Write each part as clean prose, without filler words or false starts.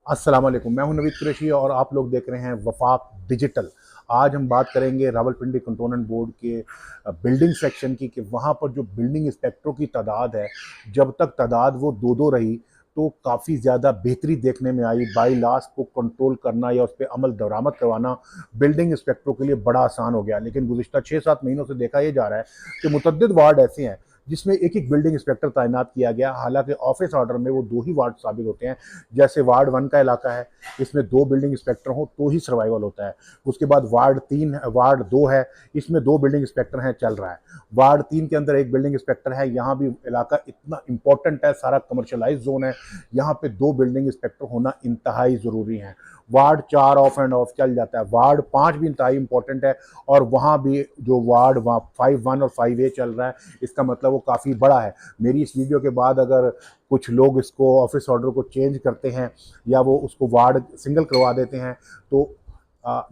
अस्सलाम वालेकुम। मैं हूं नवीद कुरैशी और आप लोग देख रहे हैं वफाक डिजिटल। आज हम बात करेंगे रावलपिंडी कंटोनमेंट बोर्ड के बिल्डिंग सेक्शन की कि वहां पर जो बिल्डिंग इंस्पेक्टरों की तादाद है, जब तक तादाद वो दो दो रही तो काफ़ी ज़्यादा बेहतरी देखने में आई। बाई लास्ट को कंट्रोल करना या उस पर अमल दरामद करवाना बिल्डिंग इंस्पेक्टरों के लिए बड़ा आसान हो गया। लेकिन गुज़िश्ता 6-7 महीनों से देखा यह जा रहा है कि मुतअद्दिद वार्ड ऐसे हैं जिसमें एक एक बिल्डिंग इंस्पेक्टर तैनात किया गया। हालांकि ऑफिस ऑर्डर में वो दो ही वार्ड साबित होते हैं। जैसे वार्ड 1 का इलाका है, इसमें 2 बिल्डिंग इंस्पेक्टर हो तो ही सर्वाइवल होता है। उसके बाद वार्ड 2 है, इसमें 2 बिल्डिंग इंस्पेक्टर हैं, चल रहा है। वार्ड 3 के अंदर एक बिल्डिंग इंस्पेक्टर है, यहाँ भी इलाका इतना इंपॉर्टेंट है, सारा कमर्शलाइज जोन है, यहाँ पे 2 बिल्डिंग इंस्पेक्टर होना इंतहाई ज़रूरी है। वार्ड 4 ऑफ एंड ऑफ चल जाता है, वार्ड 5 भी इंतहाई इंपॉर्टेंट है और वहाँ भी जो वार्ड 5-1 और 5A चल रहा है, इसका मतलब वो काफ़ी बड़ा है। मेरी इस वीडियो के बाद अगर कुछ लोग इसको ऑफिस ऑर्डर को चेंज करते हैं या वो उसको वार्ड सिंगल करवा देते हैं तो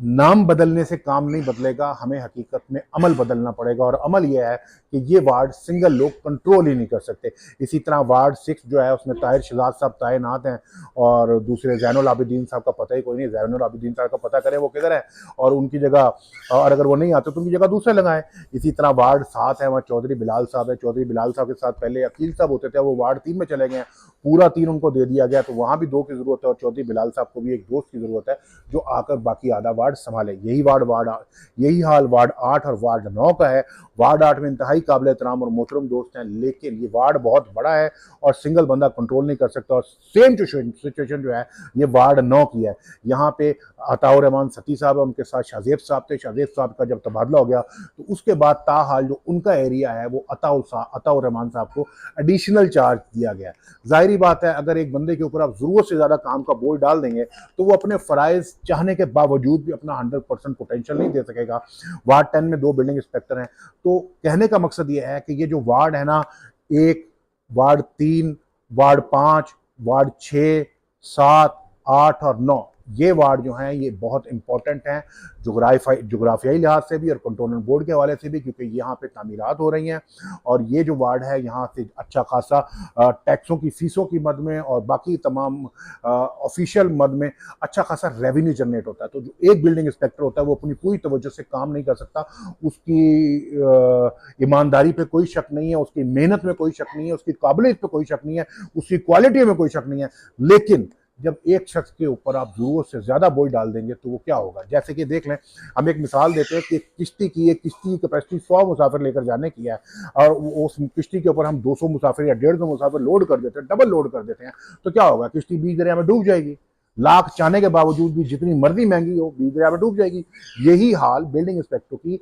नाम बदलने से काम नहीं बदलेगा, हमें हकीकत में अमल बदलना पड़ेगा। और अमल यह है कि ये वार्ड सिंगल लोग कंट्रोल ही नहीं कर सकते। इसी तरह वार्ड 6 जो है उसमें ताहिर शहजाद साहब तैनात हैं और दूसरे जैनुल आबिदीन साहब का पता ही कोई नहीं। जैनुल आबिदीन साहब का पता करें वो किधर है और उनकी जगह, और अगर वो नहीं आते तो उनकी जगह दूसरे लगाएं। इसी तरह वार्ड 7 है, वहाँ चौधरी बिलाल साहब है। चौधरी बिलाल साहब के साथ पहले अकील साहब होते थे, वो वार्ड 3 में चले गए हैं, पूरा 3 उनको दे दिया गया, तो वहाँ भी 2 की जरूरत है और चौधरी बिलाल साहब को भी एक दोस्त की जरूरत है जो आकर बाकी आधा वार्ड संभाले। यही हाल वार्ड 8 और वार्ड 9 का है। वार्ड 8 में इंतहाई काबिल एहतराम और मोहतरम दोस्त हैं, लेकिन ये वार्ड बहुत बड़ा है और सिंगल बंदा कंट्रोल नहीं कर सकता। और सेम सिचुएशन जो है ये वार्ड 9 की है। यहाँ पे अताउर रहमान सती साहब है, उनके साथ शाहजेब साहब थे। शाहजेब साहब का जब तबादला हो गया तो उसके बाद ताहाल जो उनका एरिया है वो अताउर रहमान साहब को एडिशनल चार्ज दिया गया। जाहिर बात है, अगर एक बंदे के ऊपर आप जरूरत से ज्यादा काम का बोझ डाल देंगे तो वो अपने फराइज चाहने के बावजूद भी अपना 100% पोटेंशियल नहीं दे सकेगा। वार्ड 10 में 2 बिल्डिंग इंस्पेक्टर हैं। तो कहने का मकसद ये है कि ये जो वार्ड है ना, 1, वार्ड 3, वार्ड 5, वार्ड 6, 7, 8 और 9, ये वार्ड जो हैं ये बहुत इंपॉर्टेंट हैं जोग्राफियाई लिहाज से भी और कंटोनमेंट बोर्ड के हवाले से भी, क्योंकि यहाँ पे तामीरात हो रही हैं। और ये जो वार्ड है यहाँ से अच्छा खासा टैक्सों की फीसों की मद में और बाकी तमाम ऑफिशियल मद में अच्छा खासा रेवेन्यू जनरेट होता है। तो जो एक बिल्डिंग इंस्पेक्टर होता है वो अपनी पूरी तवज्जो से काम नहीं कर सकता। उसकी ईमानदारी पे कोई शक नहीं है, उसकी मेहनत में कोई शक नहीं है, उसकी काबिलियत पे कोई शक नहीं है, उसकी क्वालिटी में कोई शक नहीं है। लेकिन जब एक शख्स के ऊपर आप जरूरत से ज्यादा बोझ डाल देंगे तो वो क्या होगा। जैसे कि देख लें, हम एक मिसाल देते हैं कि किश्ती की कैपेसिटी 100 मुसाफिर लेकर जाने की है और उस किश्ती के ऊपर हम 200 मुसाफिर या 150 मुसाफिर लोड कर देते हैं, डबल लोड कर देते हैं, तो क्या होगा, किश्ती बीच दरिया में डूब जाएगी। लाख चाहने के बावजूद भी जितनी मर्जी महंगी हो, बीच दरिया में डूब जाएगी। यही हाल बिल्डिंग इंस्पेक्टर की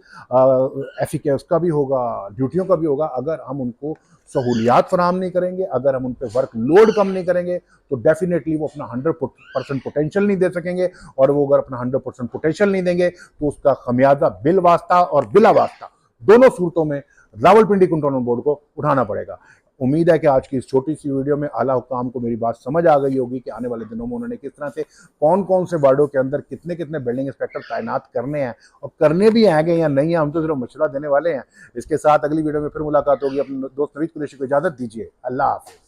एफिकेस का भी होगा, ड्यूटियों का भी होगा। अगर हम उनको सहूलियात फराम नहीं करेंगे, अगर हम उन पर वर्क लोड कम नहीं करेंगे तो डेफिनेटली वो अपना 100% पोटेंशियल नहीं दे सकेंगे। और वो अगर अपना 100% पोटेंशियल नहीं देंगे तो उसका खमियाजा बिल वास्ता और बिला वास्ता दोनों सूरतों में रावलपिंडी कंटोनमेंट बोर्ड को उठाना पड़ेगा। उम्मीद है कि आज की इस छोटी सी वीडियो में आला हुकाम को मेरी बात समझ आ गई होगी कि आने वाले दिनों में उन्होंने किस तरह से कौन कौन से वार्डों के अंदर कितने कितने बिल्डिंग इंस्पेक्टर तैनात करने हैं और करने भी आएंगे या नहीं है, हम तो सिर्फ मशवरा देने वाले हैं। इसके साथ अगली वीडियो में फिर मुलाकात होगी। अपने दोस्त नवीद कुरैशी को इजाजत दीजिए। अल्लाह हाफिज़।